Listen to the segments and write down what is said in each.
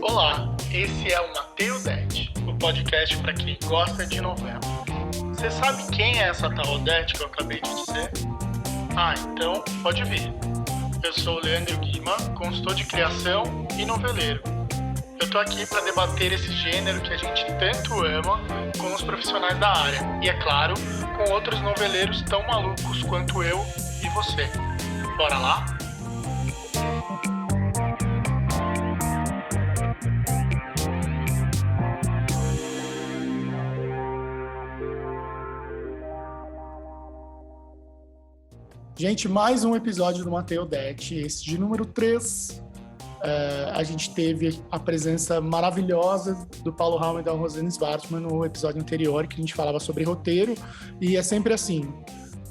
Olá, esse é o Mateo Det, o podcast para quem gosta de novela. Você sabe quem é essa tal Odete que eu acabei de dizer? Ah, então pode vir. Eu sou o Leandro Guima, consultor de criação e noveleiro. Eu tô aqui para debater esse gênero que a gente tanto ama com os profissionais da área. E, é claro, com outros noveleiros tão malucos quanto eu e você. Bora lá? Gente, mais um episódio do Mateo Det, esse de número 3. A gente teve a presença maravilhosa do Paulo Raume e da Rosane Svartman no episódio anterior, que a gente falava sobre roteiro, e é sempre assim,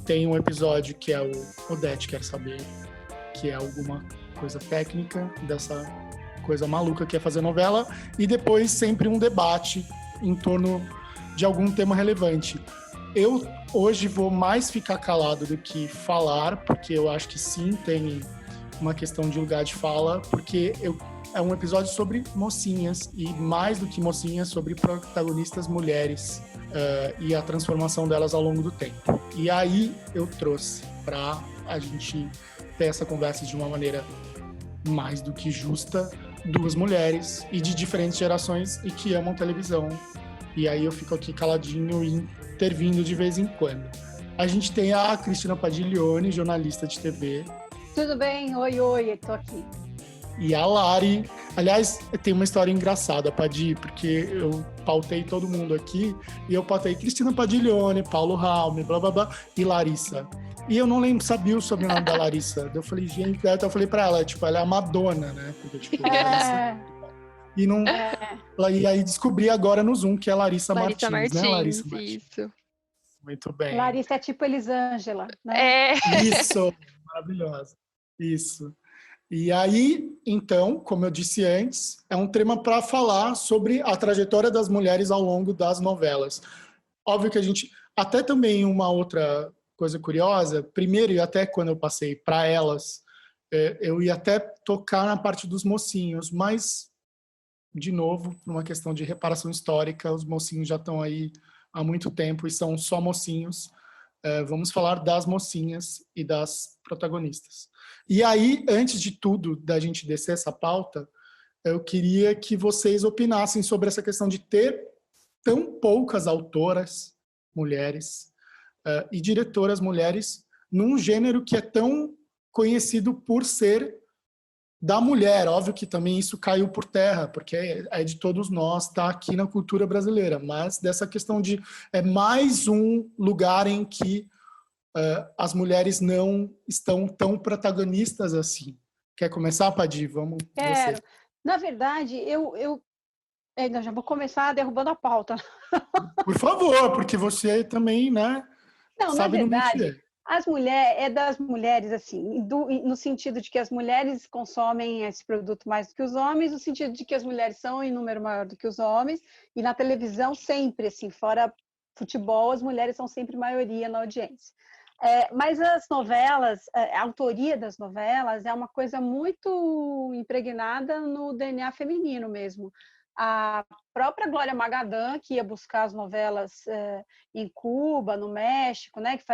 tem um episódio que é o Odete quer saber, que é alguma coisa técnica dessa coisa maluca que é fazer novela, e depois sempre um debate em torno de algum tema relevante. Eu hoje vou mais ficar calado do que falar, porque eu acho que sim, tem uma questão de lugar de fala, porque é um episódio sobre mocinhas, e mais do que mocinhas, sobre protagonistas mulheres e a transformação delas ao longo do tempo. E aí eu trouxe para a gente ter essa conversa de uma maneira mais do que justa, duas mulheres e de diferentes gerações e que amam televisão. E aí eu fico aqui caladinho e intervindo de vez em quando. A gente tem a Cristina Padiglione, jornalista de TV. Tudo bem? Oi, tô aqui. E a Lari. Aliás, tem uma história engraçada, Padi, porque eu pautei todo mundo aqui e eu pautei Cristina Padiglione, Paulo Raume, blá blá blá, e Larissa. E eu não lembro, sabia o sobrenome da Larissa. Eu falei, gente, eu falei pra ela, tipo, ela é a Madonna, né? Porque, tipo, Larissa... E, não... e aí descobri agora no Zoom que é Larissa Martins, né? Larissa Martins. Isso. Muito bem. Larissa é tipo Elisângela, né? Isso, maravilhosa. Isso. E aí, então, como eu disse antes, é um tema para falar sobre a trajetória das mulheres ao longo das novelas. Óbvio que a gente... Até também uma outra coisa curiosa, primeiro, e até quando eu passei para elas, eu ia até tocar na parte dos mocinhos, mas, de novo, por uma questão de reparação histórica, os mocinhos já estão aí há muito tempo e são só mocinhos. Vamos falar das mocinhas e das protagonistas. E aí, antes de tudo, da gente descer essa pauta, eu queria que vocês opinassem sobre essa questão de ter tão poucas autoras mulheres e diretoras mulheres num gênero que é tão conhecido por ser da mulher. Óbvio que também isso caiu por terra, porque é de todos nós, está aqui na cultura brasileira, mas dessa questão de mais um lugar em que as mulheres não estão tão protagonistas assim. Quer começar, Padi? Vamos. Quero. Você. Na verdade, eu já vou começar derrubando a pauta. Por favor, porque você também, né? Não, sabe na verdade, no métier. é das mulheres, assim, no sentido de que as mulheres consomem esse produto mais do que os homens, no sentido de que as mulheres são em número maior do que os homens, e na televisão sempre, assim, fora futebol, as mulheres são sempre maioria na audiência. Mas as novelas, a autoria das novelas é uma coisa muito impregnada no DNA feminino mesmo. A própria Glória Magadã, que ia buscar as novelas em Cuba, no México, né, que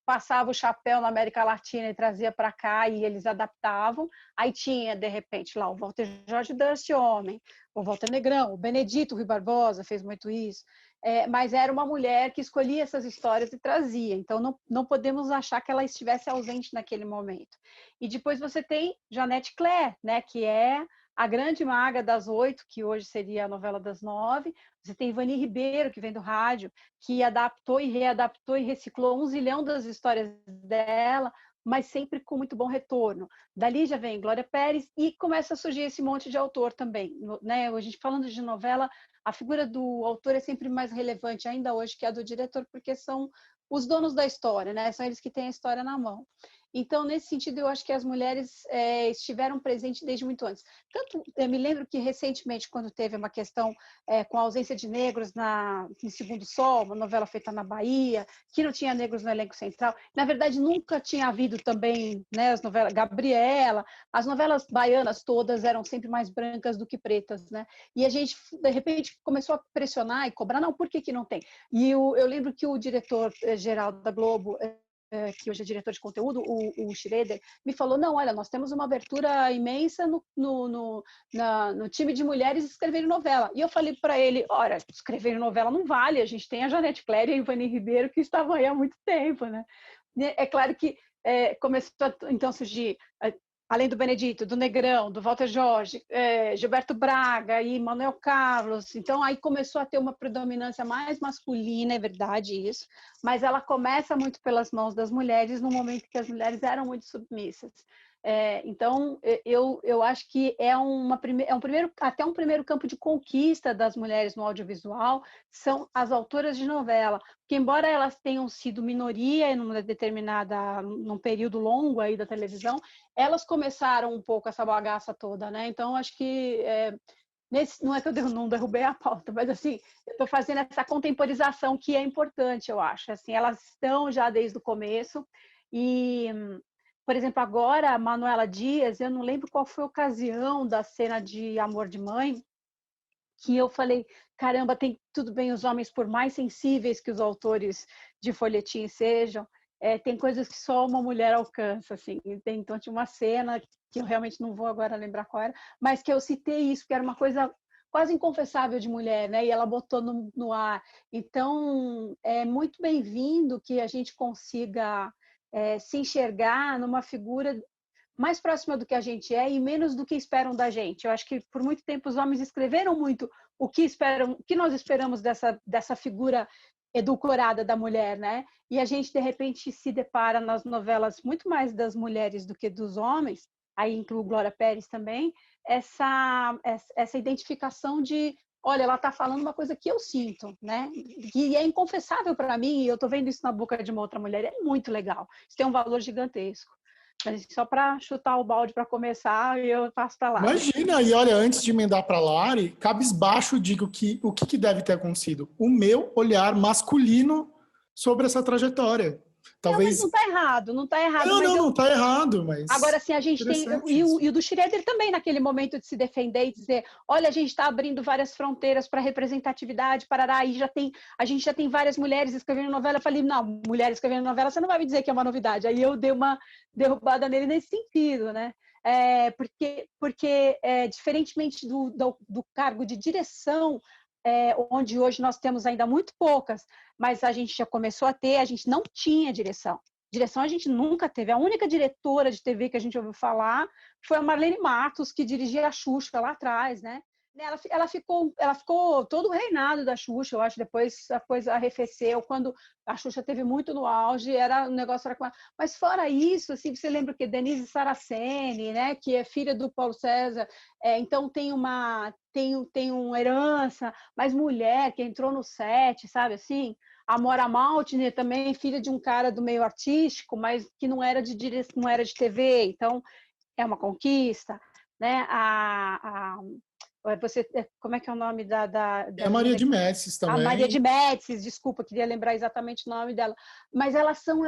passava o chapéu na América Latina e trazia para cá e eles adaptavam. Aí tinha, de repente, lá o Walter Jorge Dust Homem, o Walter Negrão, o Benedito Rui Barbosa fez muito isso. Mas era uma mulher que escolhia essas histórias e trazia. Então, não podemos achar que ela estivesse ausente naquele momento. E depois você tem Janete Claire, né, que é a grande maga das 8, que hoje seria a novela das 9. Você tem Ivani Ribeiro, que vem do rádio, que adaptou e readaptou e reciclou 1 zilhão das histórias dela, mas sempre com muito bom retorno. Dali já vem Glória Pérez e começa a surgir esse monte de autor também. Né? A gente falando de novela, a figura do autor é sempre mais relevante ainda hoje que a do diretor, porque são os donos da história, né? São eles que têm a história na mão. Então, nesse sentido, eu acho que as mulheres estiveram presentes desde muito antes. Tanto, eu me lembro que recentemente, quando teve uma questão com a ausência de negros em Segundo Sol, uma novela feita na Bahia, que não tinha negros no elenco central, na verdade, nunca tinha havido também, né, as novelas Gabriela, as novelas baianas todas eram sempre mais brancas do que pretas, né? E a gente, de repente, começou a pressionar e cobrar, não, por que que não tem? E eu lembro que o diretor-geral da Globo, que hoje é diretor de conteúdo, o Schroeder, me falou, não, olha, nós temos uma abertura imensa no time de mulheres escreverem novela. E eu falei para ele, olha, escrever novela não vale, a gente tem a Janete Claire e a Ivani Ribeiro que estavam aí há muito tempo, né? É claro que começou a, então, surgir além do Benedito, do Negrão, do Walter Jorge, Gilberto Braga e Manuel Carlos. Então, aí começou a ter uma predominância mais masculina, é verdade isso, mas ela começa muito pelas mãos das mulheres, no momento que as mulheres eram muito submissas. Então, eu acho que até um primeiro campo de conquista das mulheres no audiovisual são as autoras de novela, porque embora elas tenham sido minoria num período longo aí da televisão, elas começaram um pouco essa bagaça toda, né? Então, acho que não é que eu não derrubei a pauta, mas assim, eu estou fazendo essa contemporização que é importante, eu acho. Assim, elas estão já desde o começo e, por exemplo, agora a Manuela Dias, eu não lembro qual foi a ocasião da cena de Amor de Mãe, que eu falei, caramba, tem tudo bem os homens, por mais sensíveis que os autores de folhetim sejam, tem coisas que só uma mulher alcança, assim. Então tinha uma cena que eu realmente não vou agora lembrar qual era, mas que eu citei isso, que era uma coisa quase inconfessável de mulher, né? E ela botou no ar. Então é muito bem-vindo que a gente consiga se enxergar numa figura mais próxima do que a gente é e menos do que esperam da gente. Eu acho que por muito tempo os homens escreveram muito o que nós esperamos dessa figura edulcorada da mulher, né? E a gente de repente se depara nas novelas muito mais das mulheres do que dos homens, aí incluo Glória Pérez também, essa identificação de, olha, ela está falando uma coisa que eu sinto, né? E é inconfessável para mim, e eu estou vendo isso na boca de uma outra mulher, é muito legal. Isso tem um valor gigantesco. Mas só para chutar o balde para começar, eu passo para lá. Imagina, e olha, antes de emendar para Lari, cabisbaixo digo que o que deve ter acontecido? O meu olhar masculino sobre essa trajetória. Talvez. Não, mas não está errado, não está errado. Não está errado, mas. Agora, sim, a gente tem. E o do Schroeder também, naquele momento de se defender e dizer: olha, a gente está abrindo várias fronteiras para representatividade, parará, aí a gente já tem várias mulheres escrevendo novela. Eu falei: não, mulher escrevendo novela, você não vai me dizer que é uma novidade. Aí eu dei uma derrubada nele nesse sentido, né? Porque diferentemente do cargo de direção, onde hoje nós temos ainda muito poucas, mas a gente já começou a ter, a gente não tinha direção. Direção a gente nunca teve. A única diretora de TV que a gente ouviu falar foi a Marlene Matos, que dirigia a Xuxa lá atrás, né? Ela ficou todo o reinado da Xuxa, eu acho, depois a coisa arrefeceu, quando a Xuxa teve muito no auge, o negócio era com ela. Mas fora isso, assim, você lembra que Denise Saraceni, né, que é filha do Paulo César, então tem uma herança, mas mulher que entrou no set, sabe assim? A Mora Maltner também, filha de um cara do meio artístico, mas que não era de TV, então é uma conquista, né? Como é que é o nome da a Maria de Médicis também. A Maria de Médicis, desculpa, queria lembrar exatamente o nome dela. Mas elas são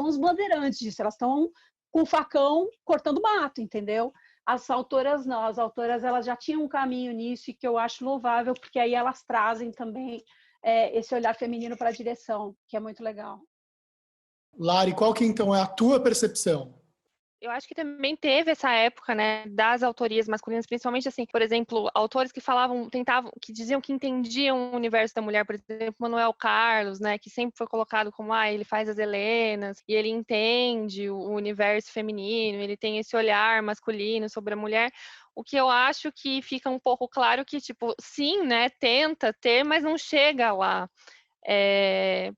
os bandeirantes disso, elas estão com o facão cortando mato, entendeu? As autoras não, as autoras elas já tinham um caminho nisso e que eu acho louvável, porque aí elas trazem também esse olhar feminino para a direção, que é muito legal. Lari, qual que então é a tua percepção? Eu acho que também teve essa época, né, das autorias masculinas, principalmente assim, por exemplo, autores que que diziam que entendiam o universo da mulher, por exemplo, Manuel Carlos, né, que sempre foi colocado como, ele faz as Helenas, e ele entende o universo feminino, ele tem esse olhar masculino sobre a mulher. O que eu acho que fica um pouco claro que, tipo, sim, né, tenta ter, mas não chega lá.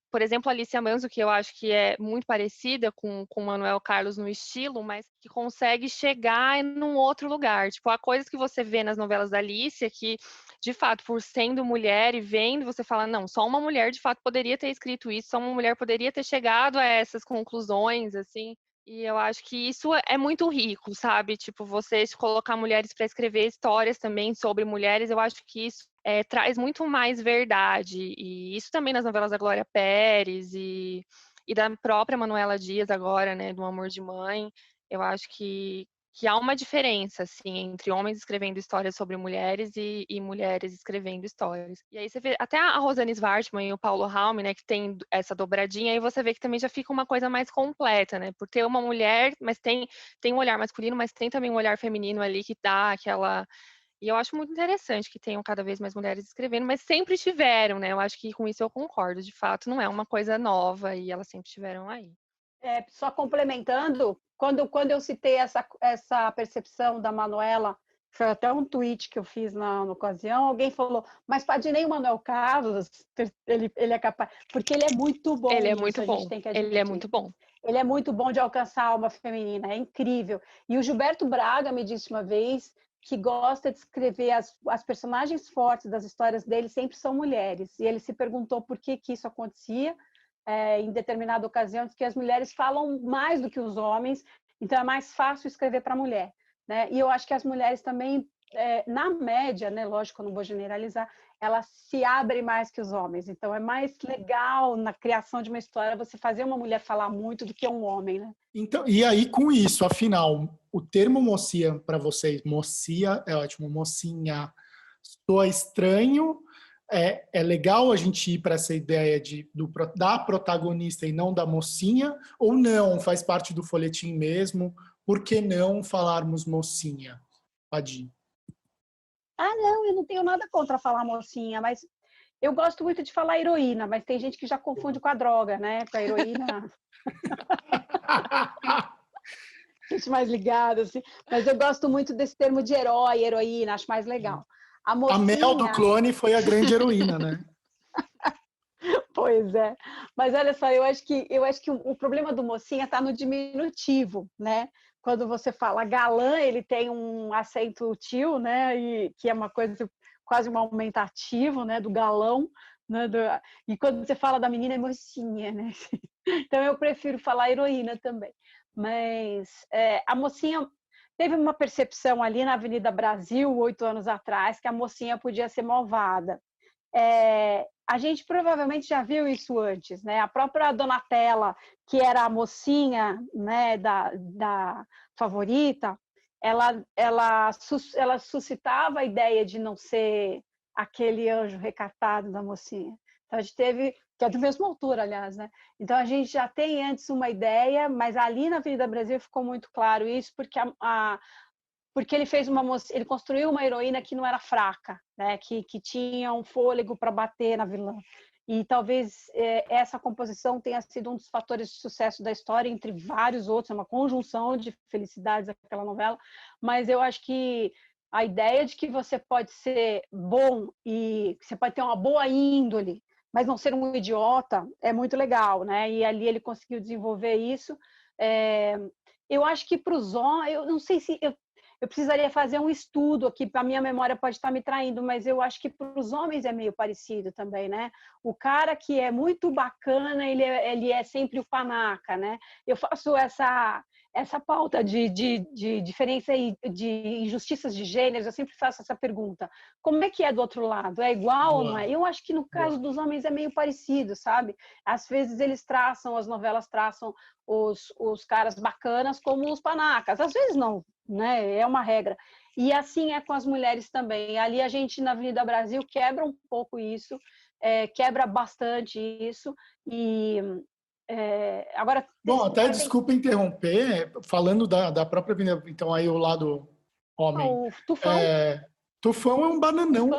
Por exemplo, a Alicia Manso, que eu acho que é muito parecida com o Manuel Carlos no estilo, mas que consegue chegar num outro lugar. Tipo, há coisas que você vê nas novelas da Alicia que, de fato, por sendo mulher e vendo, você fala, não, só uma mulher, de fato, poderia ter escrito isso, só uma mulher poderia ter chegado a essas conclusões, assim. E eu acho que isso é muito rico, sabe? Tipo, você colocar mulheres para escrever histórias também sobre mulheres, eu acho que isso traz muito mais verdade. E isso também nas novelas da Glória Pérez e da própria Manuela Dias agora, né? Do Amor de Mãe. Eu acho que há uma diferença, assim, entre homens escrevendo histórias sobre mulheres e mulheres escrevendo histórias. E aí você vê até a Rosane Svartman e o Paulo Raume, né, que tem essa dobradinha, aí você vê que também já fica uma coisa mais completa, né, por ter uma mulher, mas tem um olhar masculino, mas tem também um olhar feminino ali que dá aquela... E eu acho muito interessante que tenham cada vez mais mulheres escrevendo, mas sempre tiveram, né, eu acho que com isso eu concordo, de fato, não é uma coisa nova e elas sempre estiveram aí. Só complementando, quando eu citei essa percepção da Manuela, foi até um tweet que eu fiz na ocasião, alguém falou, mas Padinei, o Manuel Carlos, ele é capaz, porque ele é muito bom Ele é nisso, muito a bom, gente tem que ele é admitir. muito bom. Ele é muito bom de alcançar a alma feminina, é incrível. E o Gilberto Braga me disse uma vez que gosta de escrever as personagens fortes das histórias dele sempre são mulheres. E ele se perguntou por que isso acontecia. Em determinada ocasião, que as mulheres falam mais do que os homens, então é mais fácil escrever para a mulher, né? E eu acho que as mulheres também, na média, né, lógico, eu não vou generalizar, elas se abrem mais que os homens, então é mais legal na criação de uma história você fazer uma mulher falar muito do que um homem, né? Então, e aí, com isso, afinal, o termo mocia para vocês, mocia é ótimo, mocinha, soa estranho. É legal a gente ir para essa ideia da protagonista e não da mocinha, ou não, faz parte do folhetim mesmo, por que não falarmos mocinha? Padi. Não, eu não tenho nada contra falar mocinha, mas eu gosto muito de falar heroína, mas tem gente que já confunde com a droga, né? Com a heroína. Gente mais ligada, assim. Mas eu gosto muito desse termo de herói, heroína, acho mais legal. A A Mel do mocinha... Clone foi a grande heroína, né? Pois é. Mas olha só, eu acho que o problema do mocinha está no diminutivo, né? Quando você fala galã, ele tem um acento til, né? E que é uma coisa quase um aumentativo, né? Do galão, né? E quando você fala da menina, é mocinha, né? Então eu prefiro falar heroína também. Mas a mocinha teve uma percepção ali na Avenida Brasil, 8 anos atrás, que a mocinha podia ser malvada. A gente provavelmente já viu isso antes, né? A própria Donatella, que era a mocinha, né, da Favorita, ela suscitava a ideia de não ser aquele anjo recatado da mocinha. Então a gente teve, que é da mesma altura, aliás, né? Então a gente já tem antes uma ideia, mas ali na Avenida Brasil ficou muito claro isso, porque ele construiu uma heroína que não era fraca, né? que tinha um fôlego para bater na vilã. E talvez essa composição tenha sido um dos fatores de sucesso da história, entre vários outros, é uma conjunção de felicidades aquela novela, mas eu acho que a ideia de que você pode ser bom e você pode ter uma boa índole, mas não ser um idiota, é muito legal, né? E ali ele conseguiu desenvolver isso. Eu acho que para os homens, eu não sei se... Eu precisaria fazer um estudo aqui, a minha memória pode estar me traindo, mas eu acho que para os homens é meio parecido também, né? O cara que é muito bacana, ele é sempre o panaca, né? Eu faço essa pauta de diferença e de injustiças de gêneros, eu sempre faço essa pergunta. Como é que é do outro lado? É igual ou não é? Eu acho que no caso dos homens é meio parecido, sabe? Às vezes as novelas traçam os caras bacanas como os panacas, às vezes não, né? É uma regra. E assim é com as mulheres também. Ali a gente, na Avenida Brasil, quebra um pouco isso, quebra bastante isso. E agora... Bom, até desculpa interromper, falando da própria Avenida, então aí o lado homem. O Tufão. Tufão é um bananão.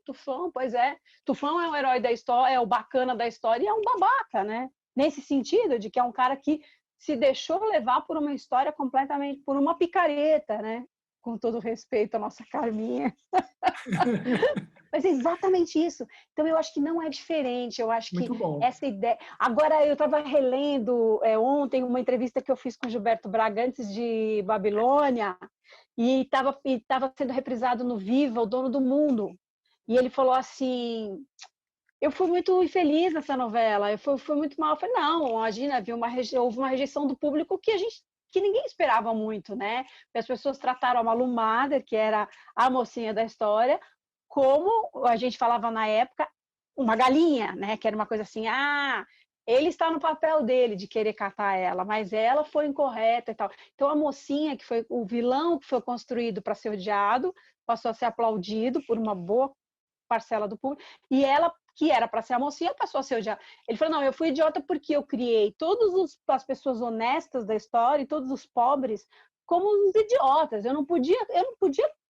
Tufão, pois é. Tufão é o herói da história, é o bacana da história e é um babaca, né? Nesse sentido, de que é um cara que se deixou levar por uma história completamente, por uma picareta, né? Com todo respeito à nossa Carminha. Mas é exatamente isso. Então, eu acho que não é diferente. Eu acho que Muito bom. essa ideia... Agora, eu estava relendo ontem uma entrevista que eu fiz com o Gilberto Braga antes de Babilônia, e estava sendo reprisado no Viva, O Dono do Mundo. E ele falou assim... Eu fui muito infeliz nessa novela, eu fui muito mal. Eu falei, não, imagina, houve uma rejeição do público que ninguém esperava muito, né? As pessoas trataram a Malu Mader, que era a mocinha da história, como a gente falava na época, uma galinha, né? Que era uma coisa assim, ele está no papel dele de querer catar ela, mas ela foi incorreta e tal. Então a mocinha, que foi o vilão que foi construído para ser odiado, passou a ser aplaudido por uma boa parcela do público, e ela, que era para ser a mocinha, passou a ser odiada. Ele falou, não, eu fui idiota porque eu criei todas as pessoas honestas da história e todos os pobres como uns idiotas. Eu não podia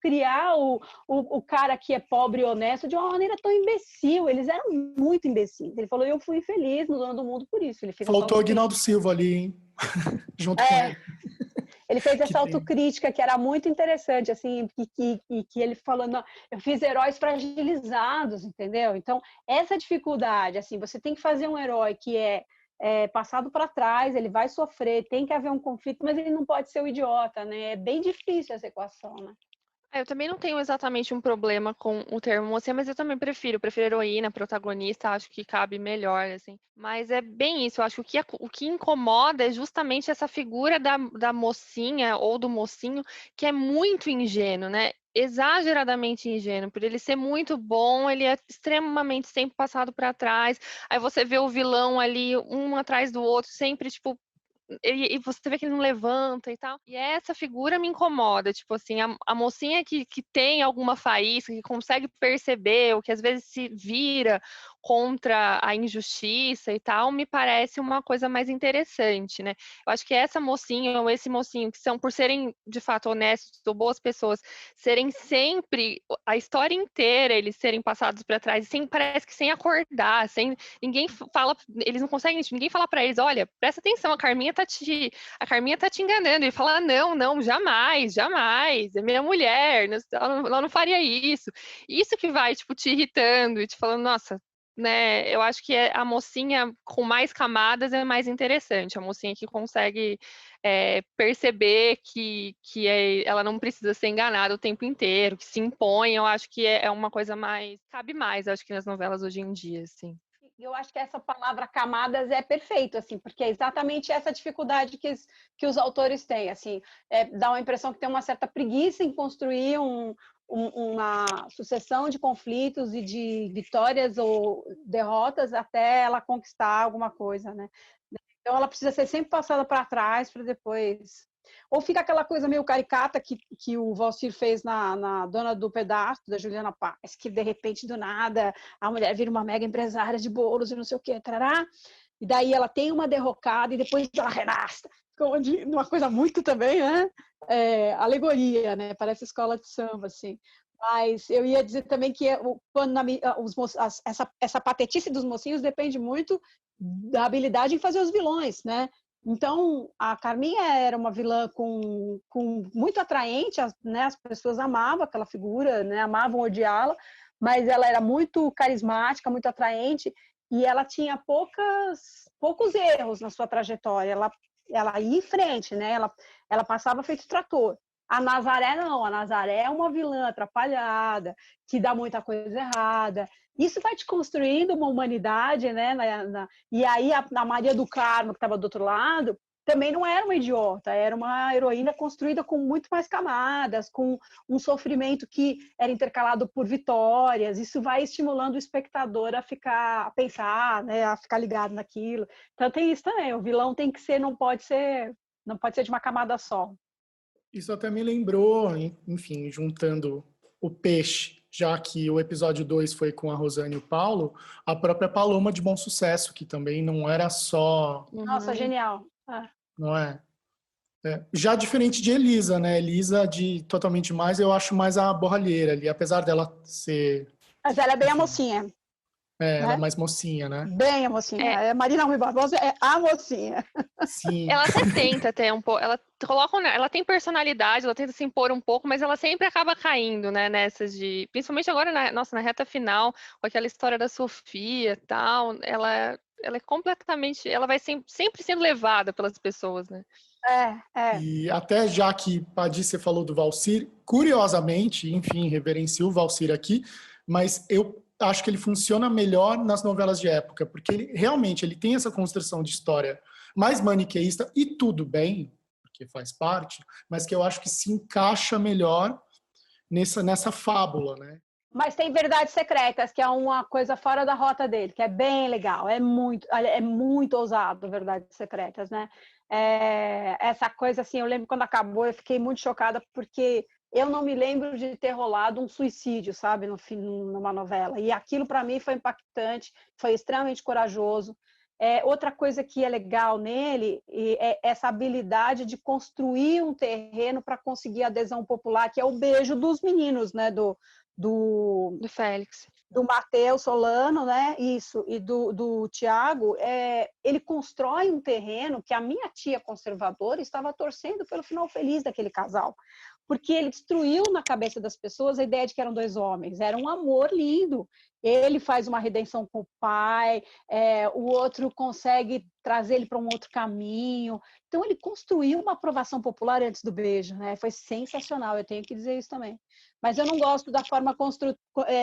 criar o cara que é pobre e honesto de uma maneira tão imbecil. Eles eram muito imbecis. Ele falou, eu fui infeliz no Dono do Mundo por isso. Ele fez Faltou Aguinaldo Silva ali, hein? Junto com ele. Ele fez essa autocrítica que era muito interessante, assim, que ele falou, não, eu fiz heróis fragilizados, entendeu? Então, essa dificuldade, assim, você tem que fazer um herói que é passado para trás, ele vai sofrer, tem que haver um conflito, mas ele não pode ser o idiota, né? É bem difícil essa equação, né? Eu também não tenho exatamente um problema com o termo mocinha, mas eu também prefiro heroína, protagonista, acho que cabe melhor, assim. Mas é bem isso, eu acho que o que incomoda é justamente essa figura da mocinha ou do mocinho, que é muito ingênuo, né? Exageradamente ingênuo, por ele ser muito bom, ele é extremamente sempre passado para trás. Aí você vê o vilão ali, um atrás do outro, sempre, tipo, e você vê que ele não levanta e tal. E essa figura me incomoda, tipo assim, a mocinha que tem alguma faísca, que consegue perceber, ou que às vezes se vira contra a injustiça e tal, me parece uma coisa mais interessante, né? Eu acho que essa mocinha ou esse mocinho, que são, por serem de fato honestos ou boas pessoas, serem sempre, a história inteira, eles serem passados para trás, sem, parece que sem acordar, sem ninguém fala, eles não conseguem, ninguém fala para eles, olha, presta atenção, a Carminha tá te enganando. Ele fala, não, jamais, é minha mulher, ela não faria isso. Isso que vai, tipo, te irritando e te falando, nossa, né, eu acho que a mocinha com mais camadas é mais interessante, a mocinha que consegue perceber que ela não precisa ser enganada o tempo inteiro, que se impõe, eu acho que é uma coisa mais, cabe mais, acho que nas novelas hoje em dia, assim. Eu acho que essa palavra camadas é perfeito, assim, porque é exatamente essa dificuldade que os autores têm, assim, dá uma impressão que tem uma certa preguiça em construir uma sucessão de conflitos e de vitórias ou derrotas até ela conquistar alguma coisa, né? Então ela precisa ser sempre passada para trás para depois... Ou fica aquela coisa meio caricata que o Valcir fez na Dona do Pedaço, da Juliana Paz, que de repente, do nada, a mulher vira uma mega empresária de bolos e não sei o quê, tarará, e daí ela tem uma derrocada e depois ela renasce. Uma coisa muito também, né? Alegoria, né? Parece escola de samba, assim. Mas eu ia dizer também que essa patetice dos mocinhos depende muito da habilidade em fazer os vilões, né? Então, a Carminha era uma vilã com muito atraente, né? As pessoas amavam aquela figura, né? Amavam odiá-la, mas ela era muito carismática, muito atraente, e ela tinha poucos erros na sua trajetória. Ela ia em frente, né? Ela passava feito trator. A Nazaré não, a Nazaré é uma vilã atrapalhada, que dá muita coisa errada. Isso vai te construindo uma humanidade, né? E aí a Maria do Carmo, que estava do outro lado, também não era uma idiota, era uma heroína construída com muito mais camadas, com um sofrimento que era intercalado por vitórias. Isso vai estimulando o espectador a pensar, né? A ficar ligado naquilo. Então tem isso também, o vilão tem que ser, não pode ser de uma camada só. Isso até me lembrou, enfim, juntando o peixe, já que o episódio 2 foi com a Rosane e o Paulo, a própria Paloma de Bom Sucesso, que também não era só... Nossa, genial. Não é? Já diferente de Elisa, né? Elisa, de Totalmente Mais, eu acho mais a borralheira ali, apesar dela ser... Mas ela é bem a mocinha. Ela é né? mais mocinha, né? Bem a mocinha. Marina Rui Barbosa é a mocinha. Sim. Ela até tenta ter um pouco, ela tem personalidade, ela tenta se impor um pouco, mas ela sempre acaba caindo, né, nessas principalmente agora na reta final, com aquela história da Sofia, e tal, ela é completamente, ela vai sempre sendo levada pelas pessoas, né? E até já que, Padi, você falou do Valsir, curiosamente, enfim, reverencio o Valsir aqui, mas eu acho que ele funciona melhor nas novelas de época, porque ele tem essa construção de história mais maniqueísta, e tudo bem, porque faz parte, mas que eu acho que se encaixa melhor nessa fábula, né? Mas tem Verdades Secretas, que é uma coisa fora da rota dele, que é bem legal, é muito ousado, Verdades Secretas, né? Essa coisa assim, eu lembro quando acabou, eu fiquei muito chocada, porque eu não me lembro de ter rolado um suicídio, sabe, numa novela. E aquilo para mim foi impactante, foi extremamente corajoso. Outra coisa que é legal nele é essa habilidade de construir um terreno para conseguir adesão popular, que é o beijo dos meninos, né? Do Félix. Do Matheus Solano, né? Isso, e do Tiago, ele constrói um terreno que a minha tia conservadora estava torcendo pelo final feliz daquele casal, porque ele destruiu na cabeça das pessoas a ideia de que eram dois homens, era um amor lindo. Ele faz uma redenção com o pai, o outro consegue trazer ele para um outro caminho. Então, ele construiu uma aprovação popular antes do beijo, né? Foi sensacional, eu tenho que dizer isso também. Mas eu não gosto da forma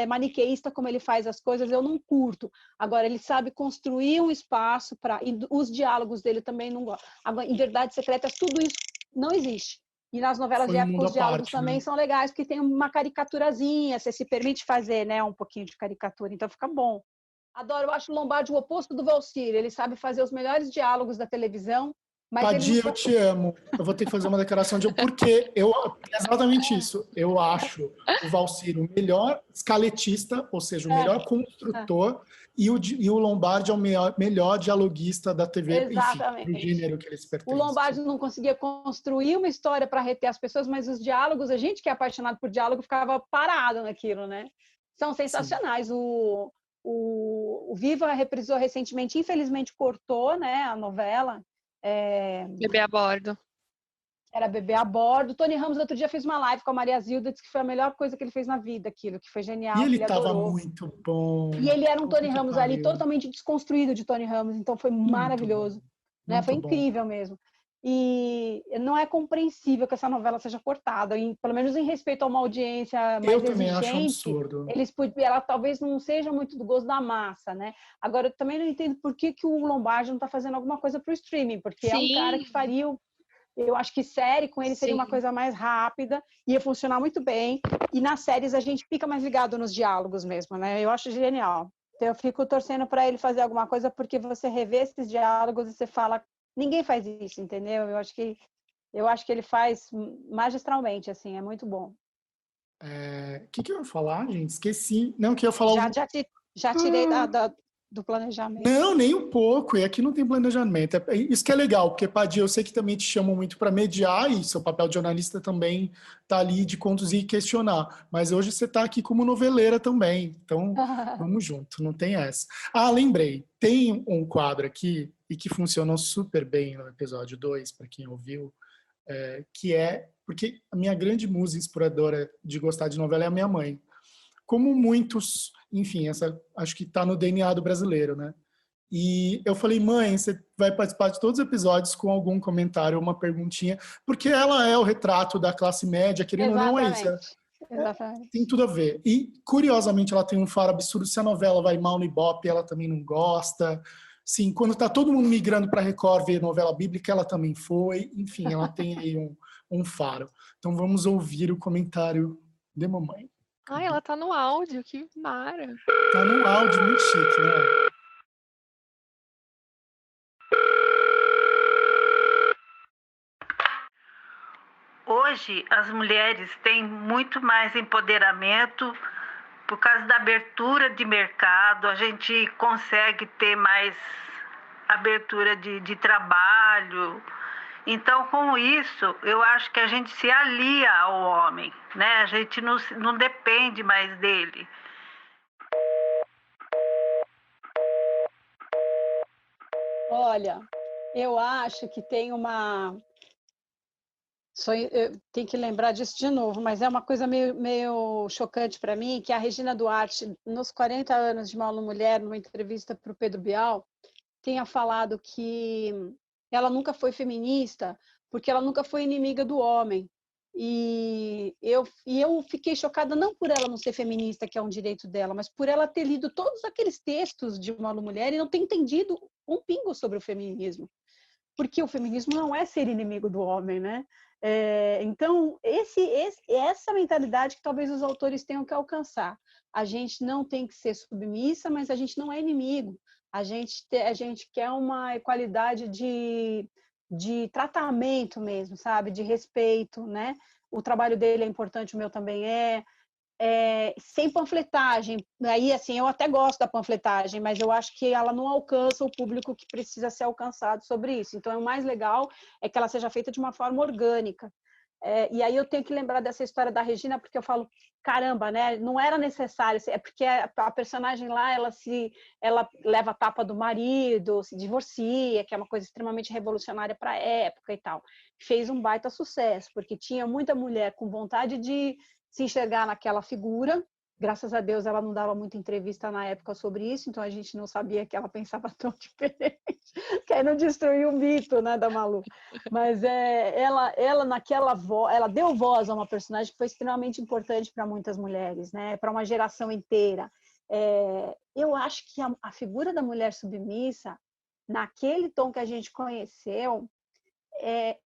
maniqueísta como ele faz as coisas, eu não curto. Agora, ele sabe construir um espaço para... Os diálogos dele também não gosto. Agora, em Verdades Secretas, tudo isso não existe. E nas novelas de época, os diálogos também, né, são legais, porque tem uma caricaturazinha, você se permite fazer, né, um pouquinho de caricatura, então fica bom. Adoro, eu acho o Lombardi o oposto do Valsir, ele sabe fazer os melhores diálogos da televisão, mas Padi, ele não... eu te amo. Eu vou ter que fazer uma declaração de porque exatamente isso. Eu acho o Valsir o melhor escaletista, ou seja, o melhor construtor, e o Lombardi é o melhor dialoguista da TV, exatamente, enfim, do gênero que eles pertencem. O Lombardi não conseguia construir uma história para reter as pessoas, mas os diálogos, a gente que é apaixonado por diálogo ficava parado naquilo, né? São sensacionais. Sim. O Viva reprisou recentemente, infelizmente cortou, né, a novela. Bebê a Bordo. Era Bebê a Bordo. Tony Ramos, outro dia, fez uma live com a Maria Zilda, disse que foi a melhor coisa que ele fez na vida, aquilo, que foi genial. E ele estava muito bom. E ele era um Tony Ramos ali, totalmente desconstruído de Tony Ramos, então foi maravilhoso. Né? Foi incrível mesmo. E não é compreensível que essa novela seja cortada, pelo menos em respeito a uma audiência mais exigente. Eu também acho um absurdo. Ela talvez não seja muito do gosto da massa, né? Agora, eu também não entendo por que o Lombardi não está fazendo alguma coisa para o streaming, porque Sim. É um cara que faria... Eu acho que série com ele seria Sim. uma coisa mais rápida, ia funcionar muito bem. E nas séries a gente fica mais ligado nos diálogos mesmo, né? Eu acho genial. Então eu fico torcendo para ele fazer alguma coisa, porque você revê esses diálogos e você fala, ninguém faz isso, entendeu? Eu acho que ele faz magistralmente, assim, é muito bom. O que eu ia falar, gente? Esqueci. Não, que eu ia falar... Já tirei do planejamento. Não, nem um pouco. E aqui não tem planejamento. Isso que é legal, porque, Padi, eu sei que também te chamam muito para mediar, e seu papel de jornalista também está ali de conduzir e questionar. Mas hoje você está aqui como noveleira também. Então, vamos junto, não tem essa. Lembrei. Tem um quadro aqui, e que funcionou super bem no episódio 2, para quem ouviu, que é... Porque a minha grande musa inspiradora de gostar de novela é a minha mãe. Como muitos, enfim, acho que está no DNA do brasileiro, né? E eu falei, mãe, você vai participar de todos os episódios com algum comentário, uma perguntinha, porque ela é o retrato da classe média, querendo ou não, é isso. Exatamente. Tem tudo a ver. E, curiosamente, ela tem um faro absurdo. Se a novela vai mal no Ibope, ela também não gosta. Sim, quando está todo mundo migrando para a Record ver novela bíblica, ela também foi. Enfim, ela tem aí um faro. Então, vamos ouvir o comentário de mamãe. Ela tá no áudio, que mara. Tá no áudio, muito chique, né? Hoje, as mulheres têm muito mais empoderamento por causa da abertura de mercado. A gente consegue ter mais abertura de trabalho. Então, com isso, eu acho que a gente se alia ao homem, né? A gente não depende mais dele. Olha, eu acho que tem uma... eu tenho que lembrar disso de novo, mas é uma coisa meio chocante para mim, que a Regina Duarte, nos 40 anos de Malu Mulher, numa entrevista para o Pedro Bial, tenha falado que ela nunca foi feminista porque ela nunca foi inimiga do homem. E eu fiquei chocada não por ela não ser feminista, que é um direito dela, mas por ela ter lido todos aqueles textos de Malu Mulher e não ter entendido um pingo sobre o feminismo. Porque o feminismo não é ser inimigo do homem, né? Então, essa mentalidade que talvez os autores tenham que alcançar. A gente não tem que ser submissa, mas a gente não é inimigo. A gente quer uma equalidade de tratamento mesmo, sabe? De respeito, né? O trabalho dele é importante, o meu também é. Sem panfletagem. Aí, assim, eu até gosto da panfletagem, mas eu acho que ela não alcança o público que precisa ser alcançado sobre isso. Então, o mais legal é que ela seja feita de uma forma orgânica. E aí eu tenho que lembrar dessa história da Regina, porque eu falo, caramba, né? Não era necessário, é porque a personagem lá, ela leva a tapa do marido, se divorcia, que é uma coisa extremamente revolucionária para a época e tal. Fez um baita sucesso, porque tinha muita mulher com vontade de se enxergar naquela figura. Graças a Deus ela não dava muita entrevista na época sobre isso, então a gente não sabia que ela pensava tão diferente, que aí não destruiu o mito, né, da Malu. Mas ela naquela voz, ela deu voz a uma personagem que foi extremamente importante para muitas mulheres, né, para uma geração inteira. Eu acho que a figura da mulher submissa, naquele tom que a gente conheceu,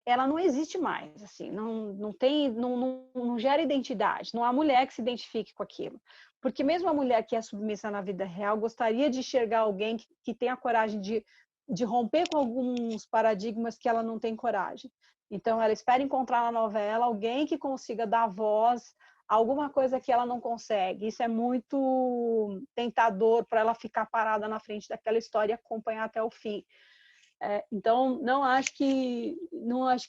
ela não existe mais, assim, não gera identidade, não há mulher que se identifique com aquilo, porque mesmo a mulher que é submissa na vida real gostaria de enxergar alguém que tenha coragem de romper com alguns paradigmas que ela não tem coragem. Então ela espera encontrar na novela alguém que consiga dar voz a alguma coisa que ela não consegue. Isso é muito tentador para ela ficar parada na frente daquela história e acompanhar até o fim. Então, não acho que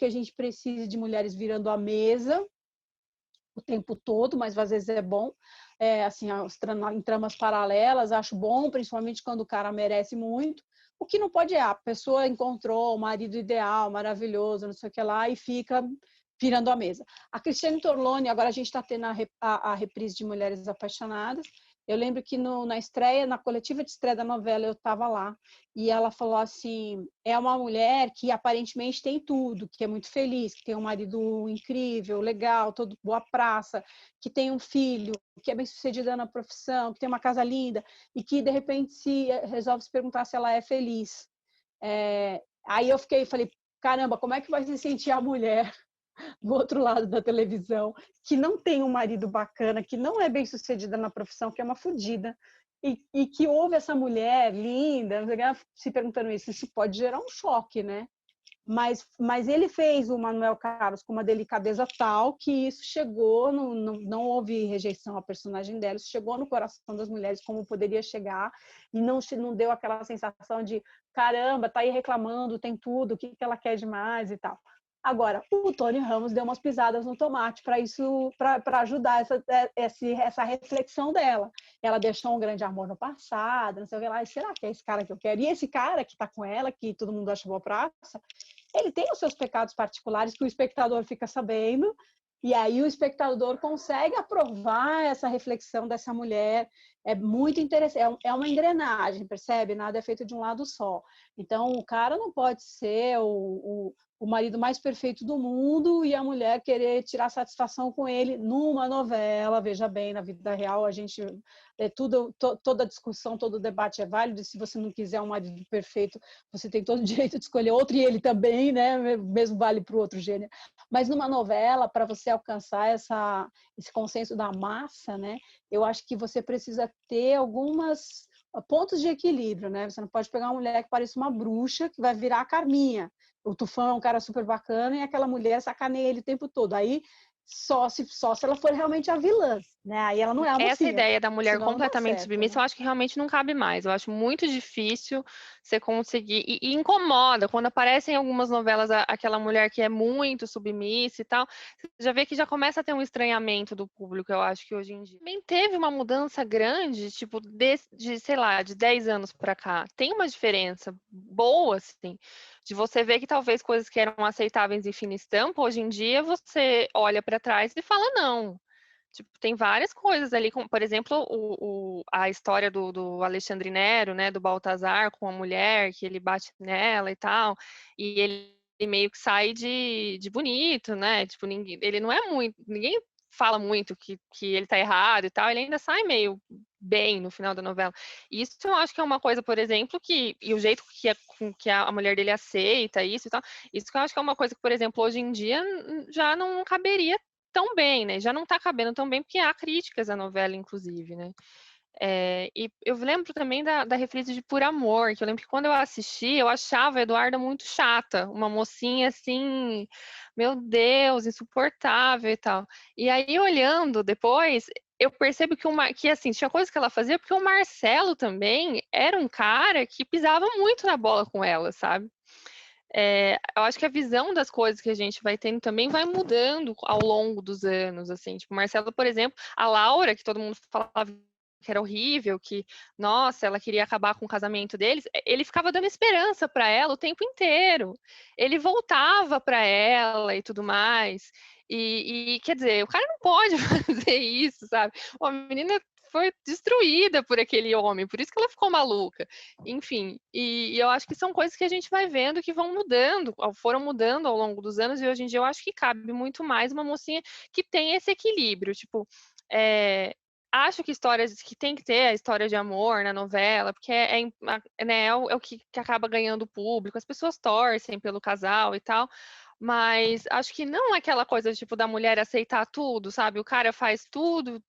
a gente precise de mulheres virando a mesa o tempo todo, mas às vezes é bom. Assim, em tramas paralelas, acho bom, principalmente quando o cara merece muito. O que não pode a pessoa encontrou o marido ideal, maravilhoso, não sei o que lá, e fica virando a mesa. A Cristiane Torlone, agora a gente está tendo a reprise de Mulheres Apaixonadas. Eu lembro que na estreia, na coletiva de estreia da novela, eu estava lá, e ela falou assim, é uma mulher que aparentemente tem tudo, que é muito feliz, que tem um marido incrível, legal, todo boa praça, que tem um filho, que é bem sucedida na profissão, que tem uma casa linda, e que de repente resolve se perguntar se ela é feliz. Aí eu falei, caramba, como é que vai se sentir a mulher do outro lado da televisão, que não tem um marido bacana, que não é bem sucedida na profissão, que é uma fodida, e que ouve essa mulher linda, se perguntando isso pode gerar um choque, né? Mas ele fez o Manuel Carlos com uma delicadeza tal que isso chegou, não houve rejeição à personagem dela, isso chegou no coração das mulheres como poderia chegar, e não deu aquela sensação de caramba, tá aí reclamando, tem tudo, o que ela quer demais e tal. Agora, o Tony Ramos deu umas pisadas no tomate para ajudar essa reflexão dela. Ela deixou um grande amor no passado, não sei o que lá, e será que é esse cara que eu quero? E esse cara que está com ela, que todo mundo acha boa praça, ele tem os seus pecados particulares que o espectador fica sabendo, e aí o espectador consegue aprovar essa reflexão dessa mulher. É muito interessante, é uma engrenagem, percebe? Nada é feito de um lado só. Então, o cara não pode ser o marido mais perfeito do mundo e a mulher querer tirar satisfação com ele numa novela. Veja bem, na vida real, a gente toda discussão, todo debate é válido, e se você não quiser um marido perfeito, você tem todo o direito de escolher outro, e ele também, né? Mesmo vale para o outro gênero. Mas numa novela, para você alcançar esse consenso da massa, né? Eu acho que você precisa ter alguns pontos de equilíbrio, né? Você não pode pegar uma mulher que parece uma bruxa, que vai virar a Carminha. O Tufão é um cara super bacana e aquela mulher sacaneia ele o tempo todo. Aí só se ela for realmente a vilã, né? Aí ela não é a mocinha. Essa ideia da mulher Senão não dá completamente certo, submissa, né? eu acho que realmente não cabe mais. Eu acho muito difícil você conseguir. E incomoda quando aparece em algumas novelas aquela mulher que é muito submissa e tal. Você já vê que já começa a ter um estranhamento do público, eu acho que hoje em dia. Também teve uma mudança grande, tipo, sei lá, de 10 anos pra cá. Tem uma diferença boa, assim, de você ver que talvez coisas que eram aceitáveis em fina estampa, hoje em dia você olha pra trás e fala não. Tipo, tem várias coisas ali, como, por exemplo, a história do Alexandre Nero, né, do Baltazar com a mulher, que ele bate nela e tal, e ele meio que sai de bonito, né, tipo, ele não é muito, ninguém fala muito que ele tá errado e tal, ele ainda sai meio bem no final da novela. Isso eu acho que é uma coisa, por exemplo, e o jeito com que a mulher dele aceita isso e tal, isso que eu acho que é uma coisa que, por exemplo, hoje em dia já não caberia tão bem, né? Já não tá cabendo tão bem, porque há críticas à novela, inclusive, né? E eu lembro também da reprise de Por Amor, que eu lembro que quando eu assisti, eu achava a Eduarda muito chata, uma mocinha assim, meu Deus, insuportável e tal. E aí, olhando depois, eu percebo que assim, tinha coisas que ela fazia, porque o Marcelo também era um cara que pisava muito na bola com ela, sabe? Eu acho que a visão das coisas que a gente vai tendo também vai mudando ao longo dos anos, assim, tipo, Marcelo, por exemplo, a Laura, que todo mundo falava que era horrível, que, nossa, ela queria acabar com o casamento deles, ele ficava dando esperança para ela o tempo inteiro, ele voltava para ela e tudo mais, quer dizer, o cara não pode fazer isso, sabe? A menina foi destruída por aquele homem, por isso que ela ficou maluca. Enfim, e eu acho que são coisas que a gente vai vendo que vão mudando, foram mudando ao longo dos anos, e hoje em dia eu acho que cabe muito mais uma mocinha que tem esse equilíbrio, tipo, acho que histórias que tem que ter a história de amor na novela, porque né, é o que acaba ganhando o público, as pessoas torcem pelo casal e tal, mas acho que não é aquela coisa, tipo, da mulher aceitar tudo, sabe? O cara faz tudo,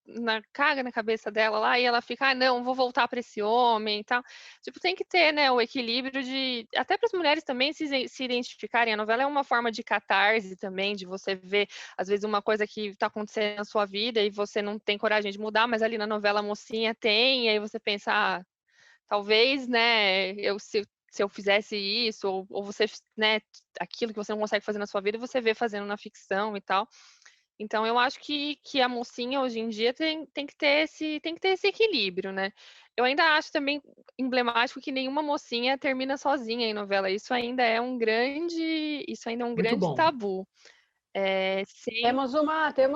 caga na cabeça dela lá, e ela fica, não, vou voltar para esse homem e tal. Tipo, tem que ter, né, o equilíbrio de... Até para as mulheres também se identificarem. A novela é uma forma de catarse também, de você ver, às vezes, uma coisa que está acontecendo na sua vida e você não tem coragem de mudar, mas ali na novela a mocinha tem, e aí você pensa, talvez, né, se eu fizesse isso, ou você, né, aquilo que você não consegue fazer na sua vida, você vê fazendo na ficção e tal. Então, eu acho que a mocinha, hoje em dia, tem que ter esse equilíbrio, né? Eu ainda acho também emblemático que nenhuma mocinha termina sozinha em novela. Isso ainda é um grande Muito bom. tabu. Temos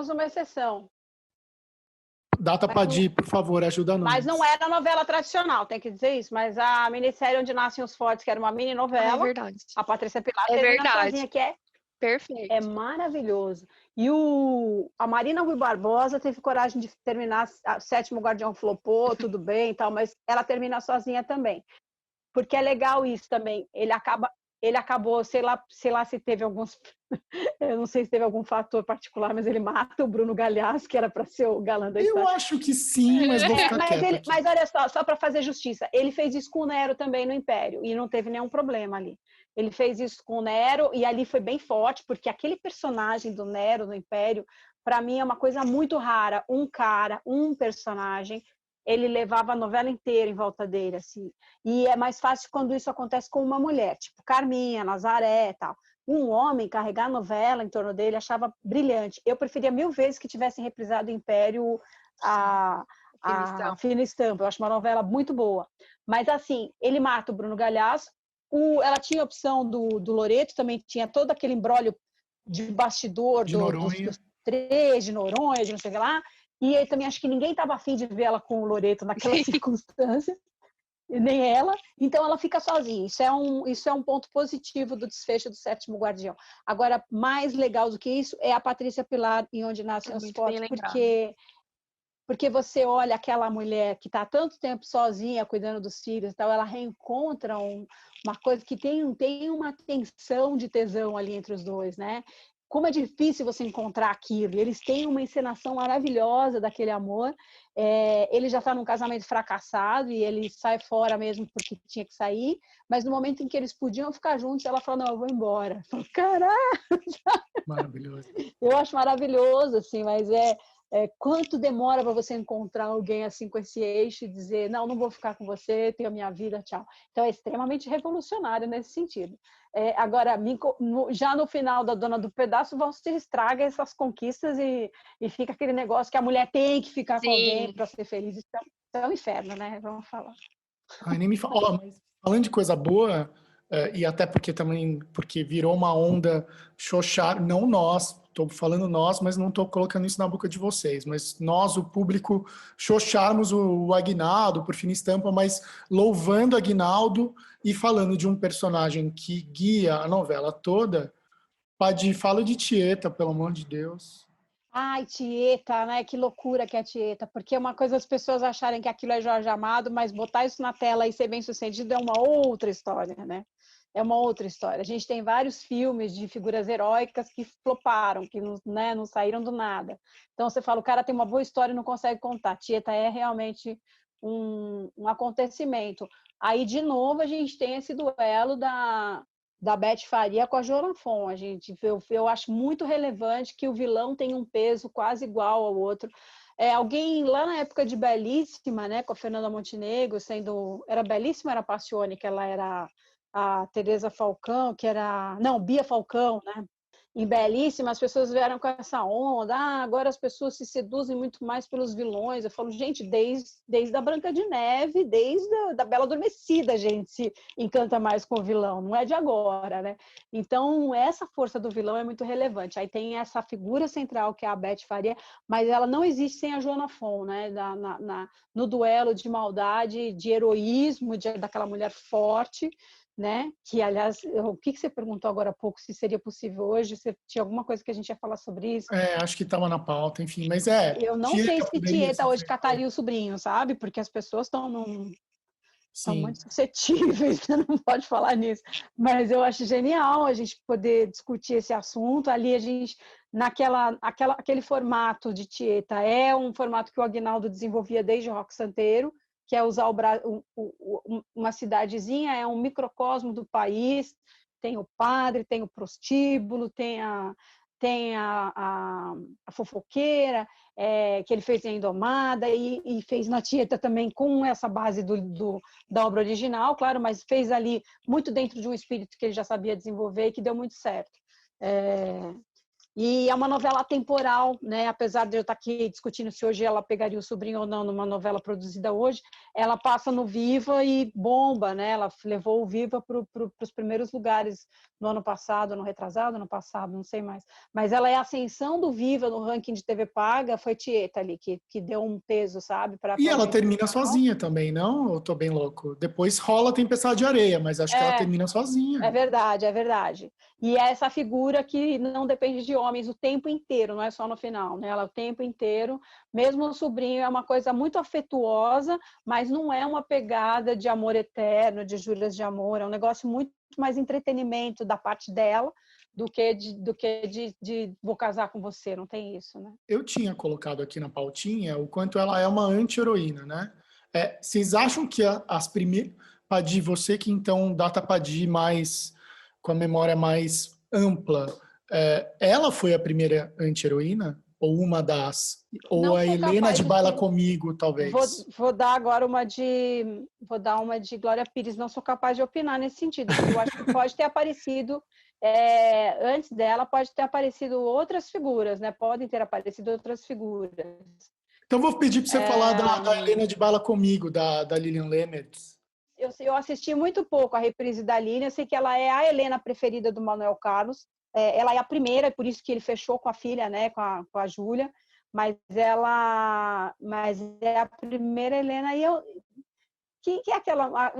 uma exceção. Data Padir, por favor, ajuda nós. Mas não era novela tradicional, tem que dizer isso. Mas a minissérie Onde Nascem os Fortes, que era uma mini novela, é verdade. a Patrícia Pilar É termina verdade. sozinha, que é Perfeito. É maravilhoso. E a Marina Rui Barbosa teve coragem de terminar, o Sétimo Guardião flopou, tudo bem e tal, mas ela termina sozinha também. Porque é legal isso também. Ele acabou, sei lá se teve alguns... Eu não sei se teve algum fator particular, mas ele mata o Bruno Galhaço, que era para ser o galã da história. Eu acho que sim, mas vou ficar quieto aqui. Mas olha só para fazer justiça, ele fez isso com o Nero também no Império, e não teve nenhum problema ali. Ele fez isso com o Nero, e ali foi bem forte, porque aquele personagem do Nero no Império, para mim é uma coisa muito rara. Um cara, um personagem, ele levava a novela inteira em volta dele, assim. E é mais fácil quando isso acontece com uma mulher, tipo Carminha, Nazaré e tal. Um homem carregar a novela em torno dele, achava brilhante. Eu preferia 1000 vezes que tivessem reprisado o Império a Fina Estampa. Eu acho uma novela muito boa. Mas, assim, ele mata o Bruno Galhaço. Ela tinha a opção do Loreto, também tinha todo aquele imbróglio de bastidor dos três, de Noronha, de não sei o que lá. E eu também acho que ninguém estava afim de ver ela com o Loreto naquela circunstância. Nem ela, então ela fica sozinha. Isso é um ponto positivo do desfecho do Sétimo Guardião. Agora, mais legal do que isso é a Patrícia Pilar em Onde Nascem os Fortes, porque você olha aquela mulher que está há tanto tempo sozinha, cuidando dos filhos e tal, ela reencontra uma coisa que tem uma tensão de tesão ali entre os dois, né? como é difícil você encontrar aquilo. E eles têm uma encenação maravilhosa daquele amor. Ele já está num casamento fracassado e ele sai fora mesmo porque tinha que sair, mas no momento em que eles podiam ficar juntos, ela falou, não, eu vou embora. Eu falo, caraca! Maravilhoso. Eu acho maravilhoso, assim, mas quanto demora para você encontrar alguém assim com esse eixo e dizer, não, não vou ficar com você, tenho a minha vida, tchau. Então é extremamente revolucionário nesse sentido. Agora, já no final da Dona do Pedaço, você estraga essas conquistas e fica aquele negócio que a mulher tem que ficar com alguém para ser feliz. Isso é um inferno, né? Vamos falar. Ai, nem me fala. Mas falando de coisa boa, e até porque virou uma onda xoxar, não nós, estou falando nós, mas não estou colocando isso na boca de vocês, mas nós, o público, xoxarmos o Aguinaldo, por fina estampa, mas louvando Aguinaldo e falando de um personagem que guia a novela toda. Padi, fala de Tieta, pelo amor de Deus. Ai, Tieta, né? Que loucura que é Tieta, porque uma coisa as pessoas acharem que aquilo é Jorge Amado, mas botar isso na tela e ser bem sucedido é uma outra história, né? É uma outra história. A gente tem vários filmes de figuras heróicas que floparam, que não saíram do nada. Então você fala, o cara tem uma boa história e não consegue contar. Tieta é realmente um acontecimento. Aí, de novo, a gente tem esse duelo da Beth Faria com a Joana Fon. Eu acho muito relevante que o vilão tem um peso quase igual ao outro. Alguém lá na época de Belíssima, né, com a Fernanda Montenegro, era Belíssima, era Passione, que ela era a Teresa Falcão, Bia Falcão, né? Em Belíssima, as pessoas vieram com essa onda, agora as pessoas se seduzem muito mais pelos vilões. Eu falo, gente, desde a Branca de Neve, desde a Bela Adormecida, a gente se encanta mais com o vilão, não é de agora, né? Então, essa força do vilão é muito relevante. Aí tem essa figura central, que é a Beth Faria, mas ela não existe sem a Joana Fon, né? No duelo de maldade, de heroísmo, daquela mulher forte, né? Que, aliás, o que você perguntou agora há pouco, se seria possível hoje? Você tinha alguma coisa que a gente ia falar sobre isso? Acho que estava na pauta, enfim, mas Eu não sei se Tieta hoje cataria o sobrinho, sabe? Porque as pessoas estão muito suscetíveis, você não pode falar nisso. Mas eu acho genial a gente poder discutir esse assunto. Ali a gente, aquele formato de Tieta, é um formato que o Aguinaldo desenvolvia desde o Rock Santeiro, que é usar uma cidadezinha, é um microcosmo do país, tem o padre, tem o prostíbulo, tem a fofoqueira, que ele fez em Indomada, e fez na Tieta também com essa base da obra original, claro, mas fez ali muito dentro de um espírito que ele já sabia desenvolver e que deu muito certo. E é uma novela atemporal, né? Apesar de eu estar aqui discutindo se hoje ela pegaria o sobrinho ou não numa novela produzida hoje, ela passa no Viva e bomba, né? Ela levou o Viva para os primeiros lugares no ano passado, no retrasado, ano passado, não sei mais. Mas ela é a ascensão do Viva no ranking de TV paga, foi Tieta ali, que deu um peso, sabe? E ela termina sozinha também, não? Eu tô bem louco. Depois rola Tempestade de Areia, mas acho que ela termina sozinha. É verdade, é verdade. E é essa figura que não depende de homens o tempo inteiro, não é só no final, né? Ela o tempo inteiro, mesmo o sobrinho é uma coisa muito afetuosa, mas não é uma pegada de amor eterno, de juras de amor, é um negócio muito mais entretenimento da parte dela do que de vou casar com você, não tem isso, né? Eu tinha colocado aqui na pautinha o quanto ela é uma anti-heroína, né? Vocês acham que as primeiras... Padi, você que então data Padi mais com a memória mais ampla, ela foi a primeira anti-heroína? Ou uma das? Ou não a Helena de Baila Comigo, talvez? Vou dar agora uma de Glória Pires. Não sou capaz de opinar nesse sentido, porque eu acho que pode ter aparecido antes dela, pode ter aparecido outras figuras, né? Podem ter aparecido outras figuras. Então vou pedir para você falar da Helena de Baila Comigo, da Lilian Lemertz. Eu assisti muito pouco a reprise da Lilian, eu sei que ela é a Helena preferida do Manuel Carlos, ela é a primeira, por isso que ele fechou com a filha, né, com a Júlia, mas é a primeira Helena, e que é aquela,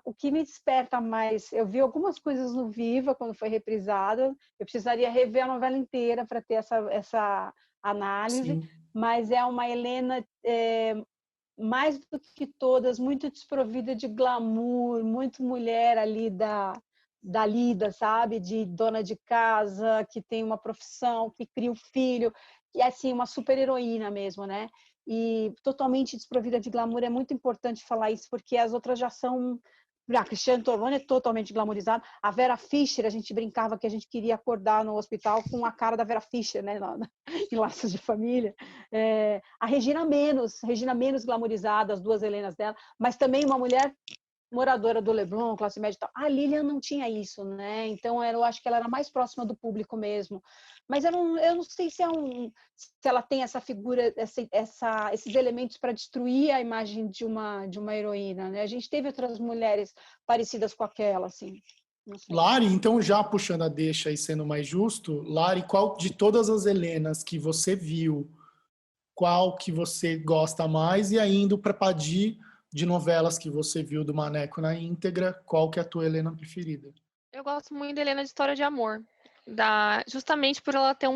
o que me desperta mais, eu vi algumas coisas no Viva, quando foi reprisada, eu precisaria rever a novela inteira para ter essa análise, sim, mas é uma Helena... mais do que todas, muito desprovida de glamour, muito mulher ali da lida, sabe? De dona de casa, que tem uma profissão, que cria um filho, que é assim, uma super heroína mesmo, né? E totalmente desprovida de glamour. É muito importante falar isso, porque as outras já são... A Cristiane Torlone é totalmente glamourizada. A Vera Fischer, a gente brincava que a gente queria acordar no hospital com a cara da Vera Fischer, né? Em Laços de Família. A Regina menos glamourizada, as duas Helenas dela, mas também uma mulher moradora do Leblon, classe média e tal. A Lilian não tinha isso, né? Então, eu acho que ela era mais próxima do público mesmo. Mas eu não sei se ela tem essa figura, esses elementos para destruir a imagem de uma heroína, né? A gente teve outras mulheres parecidas com aquela, assim. Lari, então, já puxando a deixa e sendo mais justo, Lari, qual de todas as Helenas que você viu, qual que você gosta mais? E ainda para Padi, de novelas que você viu do Maneco na íntegra, qual que é a tua Helena preferida? Eu gosto muito da Helena de História de Amor. Justamente por ela ter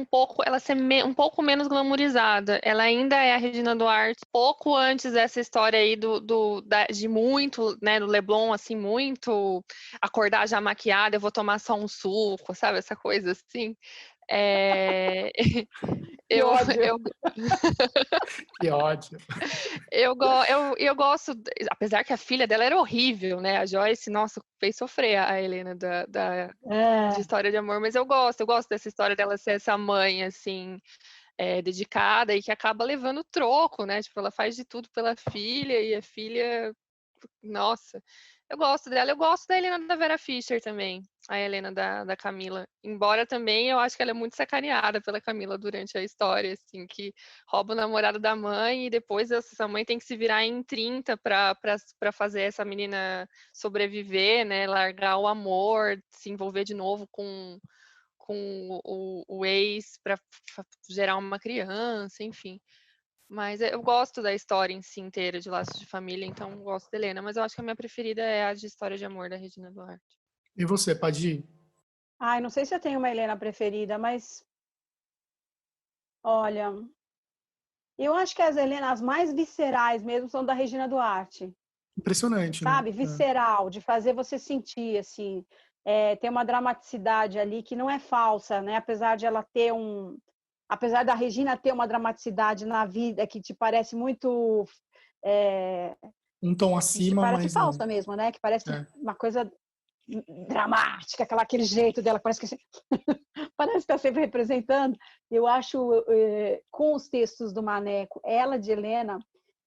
ela ser um pouco menos glamourizada. Ela ainda é a Regina Duarte, pouco antes dessa história aí de muito, né, do Leblon, assim, muito acordar já maquiada, eu vou tomar só um suco, sabe? Essa coisa assim. Que ódio. Que ódio. Eu gosto, apesar que a filha dela era horrível, né? A Joyce, nossa, fez sofrer a Helena de História de Amor, mas eu gosto dessa história dela ser essa mãe, assim, dedicada e que acaba levando troco, né? Tipo, ela faz de tudo pela filha e a filha, nossa, eu gosto dela. Eu gosto da Helena da Vera Fischer também, a Helena da Camila. Embora também eu acho que ela é muito sacaneada pela Camila durante a história, assim, que rouba o namorado da mãe e depois essa mãe tem que se virar em 30 para fazer essa menina sobreviver, né? Largar o amor, se envolver de novo com o ex para gerar uma criança, enfim. Mas eu gosto da história em si inteira de Laços de Família, então eu gosto da Helena, mas eu acho que a minha preferida é a de História de Amor da Regina Duarte. E você, Padi? Ai, não sei se eu tenho uma Helena preferida, mas olha, eu acho que as Helenas mais viscerais mesmo são da Regina Duarte. Impressionante, né? Sabe? Visceral, de fazer você sentir, assim. Tem uma dramaticidade ali que não é falsa, né? Apesar da Regina ter uma dramaticidade na vida que te parece muito... Um tom que acima, parece mas falsa não. mesmo, né? Que parece uma coisa dramática, aquele jeito dela, parece que parece que está sempre representando. Eu acho, com os textos do Maneco, ela de Helena,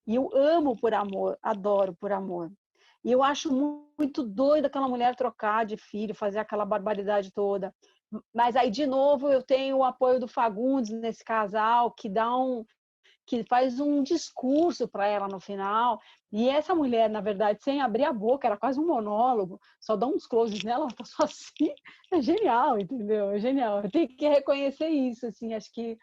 e eu amo por amor, adoro por amor. E eu acho muito doido aquela mulher trocar de filho, fazer aquela barbaridade toda. Mas aí, de novo, eu tenho o apoio do Fagundes nesse casal, que faz um discurso para ela no final. E essa mulher, na verdade, sem abrir a boca, era quase um monólogo, só dá uns closes nela, ela tá só assim. É genial, entendeu? É genial. Eu tenho que reconhecer isso, assim, acho que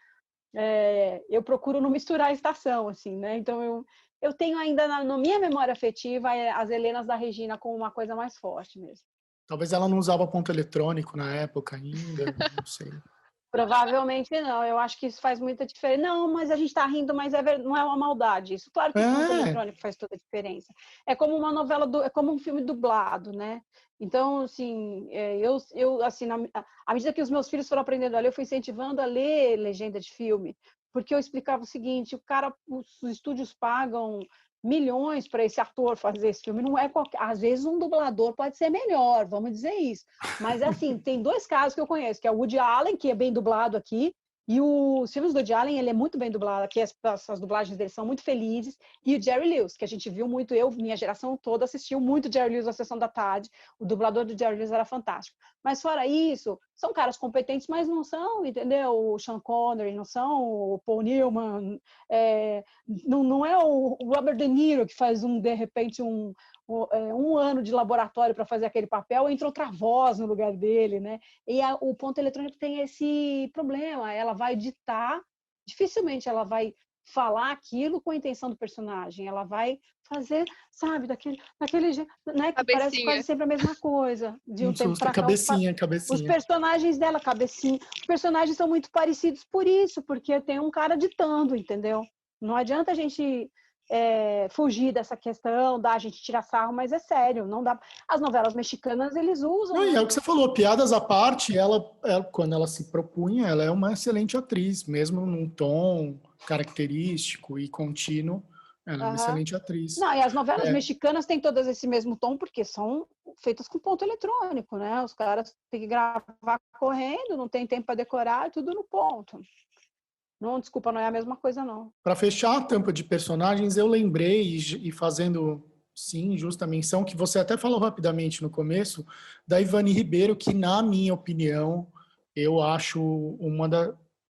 eu procuro não misturar a estação, assim, né? Então, eu tenho ainda na minha memória afetiva as Helenas da Regina com uma coisa mais forte mesmo. Talvez ela não usava ponto eletrônico na época ainda, não sei. Provavelmente não, eu acho que isso faz muita diferença. Não, mas a gente está rindo, mas não é uma maldade isso. Claro que o ponto eletrônico faz toda a diferença. É como uma novela, é como um filme dublado, né? Então, assim, eu assim, à medida que os meus filhos foram aprendendo a ler, eu fui incentivando a ler legenda de filme, porque eu explicava o seguinte: os estúdios pagam milhões para esse ator fazer esse filme, não é qualquer, às vezes um dublador pode ser melhor, vamos dizer isso, mas assim, tem dois casos que eu conheço, que é o Woody Allen, que é bem dublado aqui, e os filmes do Woody Allen, ele é muito bem dublado aqui, as dublagens dele são muito felizes, e o Jerry Lewis, que a gente viu muito, minha geração toda assistiu muito Jerry Lewis na Sessão da Tarde, o dublador do Jerry Lewis era fantástico, mas fora isso, são caras competentes, mas não são, entendeu, o Sean Connery, não são o Paul Newman, não é o Robert De Niro que faz de repente um ano de laboratório para fazer aquele papel, entra outra voz no lugar dele, né? E o ponto eletrônico tem esse problema, ela vai ditar, dificilmente ela vai falar aquilo com a intenção do personagem, ela vai fazer, sabe, daquele jeito, né, que parece quase sempre a mesma coisa, de um tempo para cá. Cabecinha. Os personagens dela, cabecinha, os personagens são muito parecidos por isso, porque tem um cara ditando, entendeu? Não adianta a gente fugir dessa questão da gente tirar sarro, mas é sério, não dá. As novelas mexicanas, eles usam... Não, e é o que você falou, piadas à parte, quando ela se propunha, ela é uma excelente atriz, mesmo num tom característico e contínuo, ela é uma excelente atriz. Não, e as novelas mexicanas têm todas esse mesmo tom, porque são feitas com ponto eletrônico, né? Os caras têm que gravar correndo, não tem tempo para decorar, tudo no ponto. Não, desculpa, não é a mesma coisa, não. Para fechar a tampa de personagens, eu lembrei, e fazendo, sim, justa menção, que você até falou rapidamente no começo, da Ivani Ribeiro, que, na minha opinião, eu acho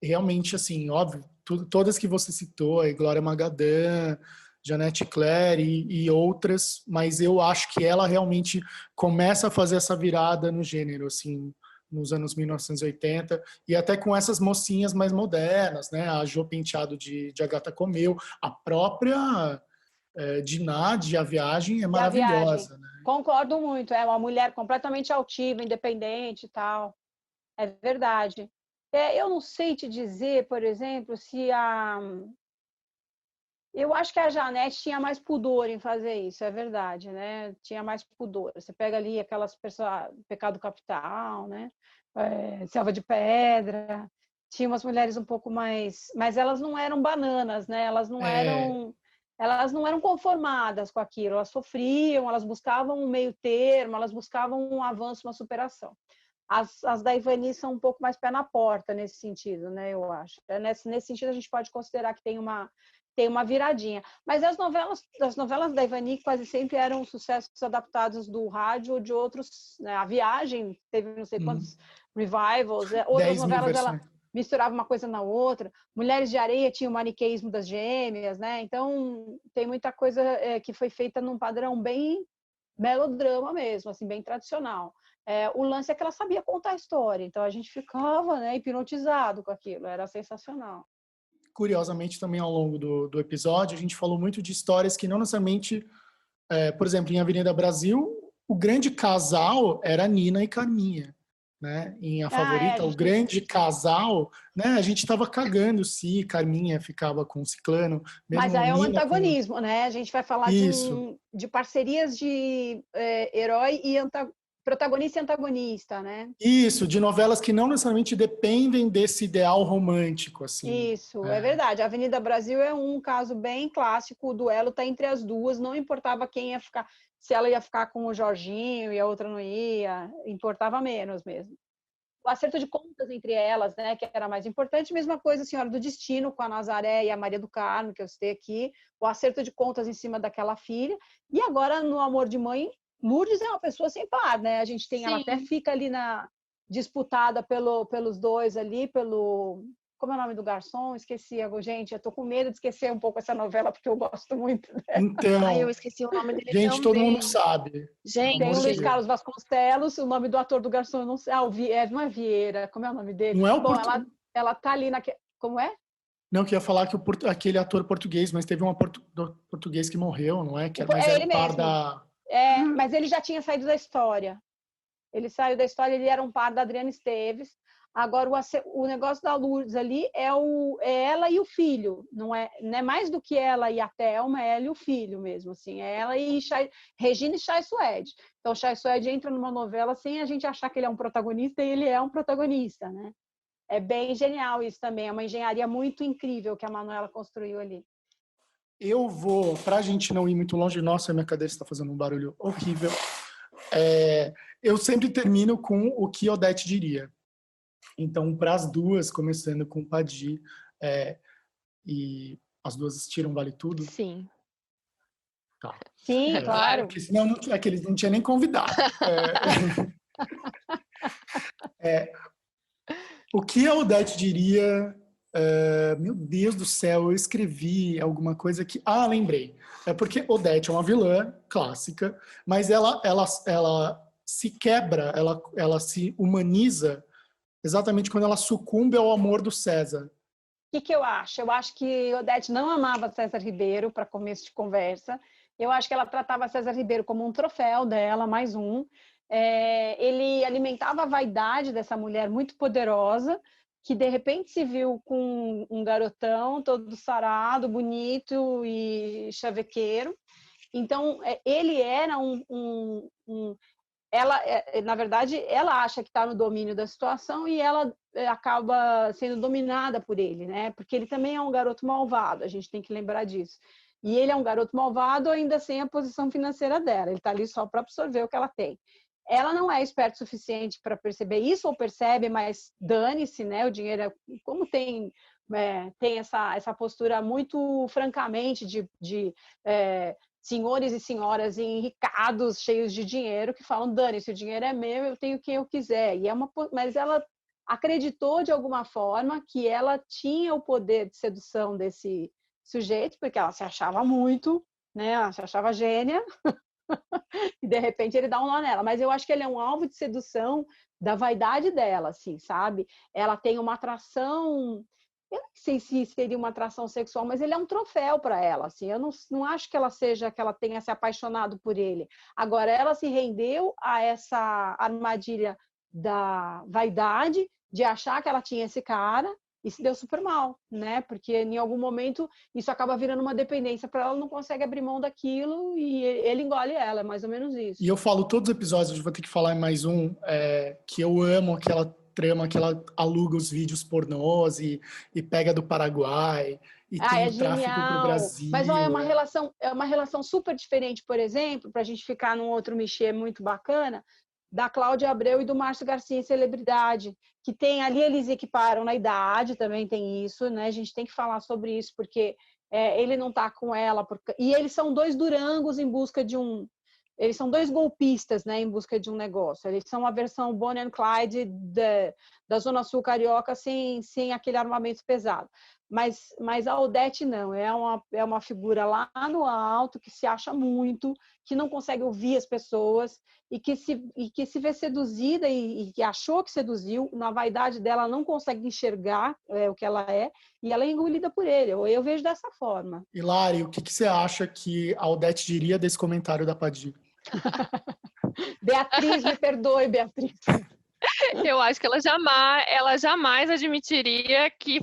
realmente, assim, óbvio, todas que você citou, a Glória Magadã, Janete Claire e outras, mas eu acho que ela realmente começa a fazer essa virada no gênero, assim, nos anos 1980, e até com essas mocinhas mais modernas, né? A Jo Penteado de A Gata Comeu, a própria Diná de A Viagem é maravilhosa. Né? Concordo muito, é uma mulher completamente altiva, independente e tal. É verdade. Eu não sei te dizer, por exemplo, se eu acho que a Janete tinha mais pudor em fazer isso, é verdade, né? Tinha mais pudor. Você pega ali aquelas pessoas, Pecado Capital, né? Selva de Pedra. Tinha umas mulheres um pouco mais... Mas elas não eram bananas, né? Elas não eram conformadas com aquilo. Elas sofriam, elas buscavam um meio termo, elas buscavam um avanço, uma superação. As da Ivani são um pouco mais pé na porta nesse sentido, né? Eu acho. Nesse sentido, a gente pode considerar que tem uma viradinha. Mas as novelas da Ivani quase sempre eram sucessos adaptados do rádio ou de outros, né? A Viagem teve não sei quantos revivals, outras novelas ela misturava uma coisa na outra. Mulheres de Areia tinha o maniqueísmo das gêmeas, né? Então tem muita coisa que foi feita num padrão bem melodrama mesmo, assim, bem tradicional. O lance é que ela sabia contar a história, então a gente ficava, né, hipnotizado com aquilo, era sensacional. Curiosamente, também ao longo do episódio, a gente falou muito de histórias que não necessariamente... por exemplo, em Avenida Brasil, o grande casal era Nina e Carminha. Né? Em A Favorita, o grande casal, né? A gente estava cagando se Carminha ficava com o Ciclano. Mas aí é um antagonismo, né? A gente vai falar de parcerias de herói e protagonista e antagonista, né? Isso, de novelas que não necessariamente dependem desse ideal romântico, assim. Isso, é verdade. A Avenida Brasil é um caso bem clássico, o duelo está entre as duas, não importava quem ia ficar, se ela ia ficar com o Jorginho e a outra não ia, importava menos mesmo. O acerto de contas entre elas, né, que era mais importante, mesma coisa, a Senhora do Destino com a Nazaré e a Maria do Carmo, que eu citei aqui, o acerto de contas em cima daquela filha, e agora no Amor de Mãe, Lourdes é uma pessoa sem par, né? A gente tem, ela até fica ali disputada pelos dois ali, como é o nome do garçom? Esqueci, gente, eu tô com medo de esquecer um pouco essa novela, porque eu gosto muito dela. Então, eu esqueci o nome dele gente, também. todo mundo sabe. Gente, tem o Luiz Carlos Vasconcelos, o nome do ator do garçom, eu não sei, não é Vieira, como é o nome dele? Não é o ela tá ali como é? Não, que ia falar que aquele ator português, mas teve um português que morreu, não é? Que era mais ele par mesmo. da... Mas ele já tinha saído da história. Ele saiu da história, ele era um par da Adriana Esteves. Agora, o negócio da Lourdes ali é ela e o filho. Não é mais do que ela e a Thelma, é ela e o filho mesmo. Assim, é ela e Regina e Chay Suede. Então, o Chay Suede entra numa novela sem a gente achar que ele é um protagonista, e ele é um protagonista, né? É bem genial isso também. É uma engenharia muito incrível que a Manuela construiu ali. Eu vou, para a gente não ir muito longe, nossa, minha cadeira está fazendo um barulho horrível. Eu sempre termino com o que Odete diria. Então, para as duas, começando com Padi, e as duas assistiram Vale Tudo? Sim. Tá. Sim, claro. Porque senão que eles não tinham nem convidado. O que a Odete diria... meu Deus do céu, eu escrevi alguma coisa que... lembrei. É porque Odete é uma vilã clássica, mas ela se quebra, ela se humaniza exatamente quando ela sucumbe ao amor do César. O que eu acho? Eu acho que Odete não amava César Ribeiro, para começo de conversa. Eu acho que ela tratava César Ribeiro como um troféu dela, mais um. Ele alimentava a vaidade dessa mulher muito poderosa, que de repente se viu com um garotão todo sarado, bonito e chavequeiro. Então, ele era ela, na verdade, ela acha que está no domínio da situação e ela acaba sendo dominada por ele, né? Porque ele também é um garoto malvado, a gente tem que lembrar disso. E ele é um garoto malvado ainda sem a posição financeira dela, ele está ali só para absorver o que ela tem. Ela não é esperta o suficiente para perceber isso, ou percebe, mas dane-se, né? O dinheiro é... Como tem essa postura muito francamente de senhores e senhoras enricados, cheios de dinheiro, que falam, dane-se, o dinheiro é meu, eu tenho quem eu quiser. Mas ela acreditou, de alguma forma, que ela tinha o poder de sedução desse sujeito, porque ela se achava muito, né? Ela se achava gênia, e de repente ele dá um nó nela. Mas eu acho que ele é um alvo de sedução da vaidade dela, assim, sabe? Ela tem uma atração... Eu não sei se seria uma atração sexual, mas ele é um troféu para ela, assim. Eu não acho que ela tenha se apaixonado por ele. Agora, ela se rendeu a essa armadilha da vaidade, de achar que ela tinha esse cara, e se deu super mal, né? Porque em algum momento isso acaba virando uma dependência para ela, não consegue abrir mão daquilo e ele engole ela, é mais ou menos isso. E eu falo todos os episódios, eu vou ter que falar em mais um, que eu amo aquela trama que ela aluga os vídeos pornôs e pega do Paraguai e tem o tráfico pro Brasil. Mas ó, é uma relação super diferente, por exemplo, para a gente ficar num outro mexer muito bacana, da Cláudia Abreu e do Márcio Garcia em Celebridade, que tem ali, eles equiparam na idade, também tem isso, né? A gente tem que falar sobre isso, porque ele não está com ela, e eles são dois durangos em busca de eles são dois golpistas, né, em busca de um negócio. Eles são a versão Bonnie and Clyde da Zona Sul Carioca sem aquele armamento pesado. Mas a Odete não, é uma figura lá no alto, que se acha muito, que não consegue ouvir as pessoas e que se vê seduzida e que achou que seduziu, na vaidade dela não consegue enxergar o que ela é, e ela é engolida por ele. Eu vejo dessa forma. Hilari, o que você acha que a Odete diria desse comentário da Padilha? Beatriz, me perdoe, Beatriz. Eu acho que ela jamais admitiria que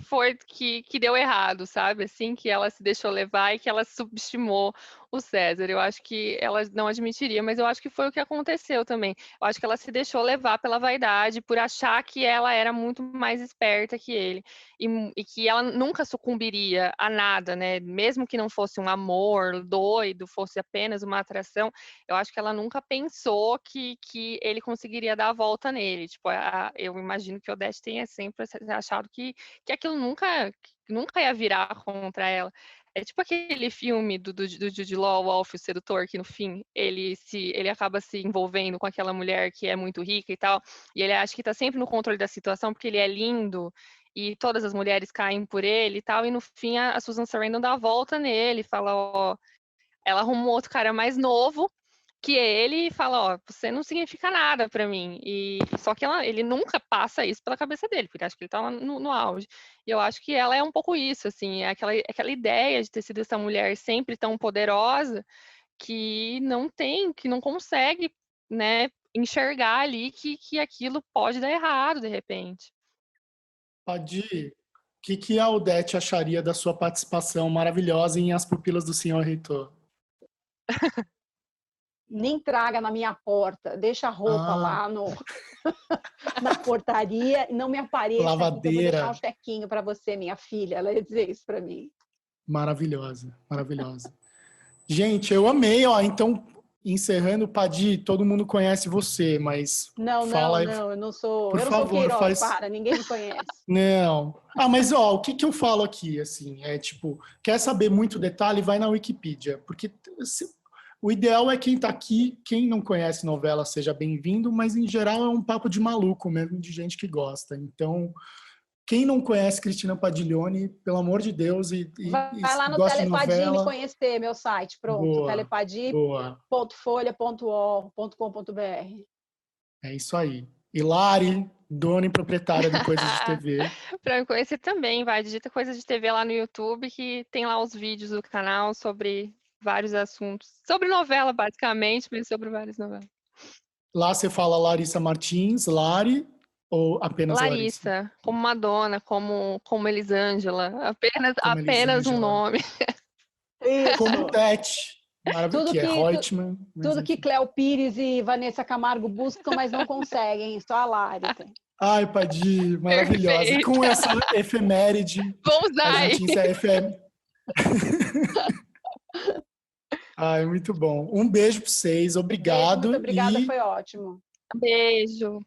deu errado, sabe? Assim, que ela se deixou levar e que ela subestimou o César. Eu acho que ela não admitiria, mas eu acho que foi o que aconteceu também. Eu acho que ela se deixou levar pela vaidade, por achar que ela era muito mais esperta que ele e que ela nunca sucumbiria a nada, né? Mesmo que não fosse um amor doido, fosse apenas uma atração, eu acho que ela nunca pensou que ele conseguiria dar a volta nele. Tipo, eu imagino que o Odete tenha sempre achado que aquilo nunca ia virar contra ela. É tipo aquele filme do Jude Law, o Wolf, o Sedutor, que no fim ele acaba se envolvendo com aquela mulher que é muito rica e tal, e ele acha que está sempre no controle da situação porque ele é lindo e todas as mulheres caem por ele e tal, e no fim a Susan Sarandon dá a volta nele, fala, ó, ela arrumou outro cara mais novo que ele fala, ó, você não significa nada para mim. E só que ele nunca passa isso pela cabeça dele, porque acho que ele tá no auge. E eu acho que ela é um pouco isso, assim, é aquela ideia de ter sido essa mulher sempre tão poderosa que não consegue, né, enxergar ali que aquilo pode dar errado de repente. Padi, o que a Odete acharia da sua participação maravilhosa em As Pupilas do Senhor Reitor? Nem traga na minha porta, deixa a roupa lá na portaria e não me apareça. Lavadeira. Aqui, eu vou deixar um chequinho para você, minha filha. Ela ia dizer isso para mim. Maravilhosa, maravilhosa. Gente, eu amei, ó. Então, encerrando, Padi, todo mundo conhece você, mas não, eu não sou. Por eu não favor, sou Queiroz, ninguém me conhece. Não. Mas ó, o que eu falo aqui, assim, tipo, quer saber muito detalhe, vai na Wikipedia, porque o ideal é quem tá aqui, quem não conhece novela, seja bem-vindo, mas em geral é um papo de maluco mesmo, de gente que gosta. Então, quem não conhece Cristina Padiglione, pelo amor de Deus, vai lá no Telepadi me conhecer, meu site, pronto, telepadi.folha.ol.com.br. É isso aí. Hilari, dona e proprietária do Coisas de TV. Para me conhecer também, digita Coisas de TV lá no YouTube, que tem lá os vídeos do canal sobre vários assuntos. Sobre novela, basicamente, mas sobre várias novelas. Lá você fala Larissa Martins, Lari, Ou apenas Larissa? Larissa, como Madonna, como Elisângela, apenas Como um Elisângela. nome. Como Tete, Tudo que é que- Reutemann. mas Tudo que enfim. Cléo Pires e Vanessa Camargo buscam, mas não conseguem. Só a Lari tem. Ai, Padi, maravilhosa. E Perfeito. com essa efeméride, Vamos a dar gente encerra a efeméride. Ai, muito bom. Um beijo para vocês, obrigado. Muito obrigada, E foi ótimo. Beijo.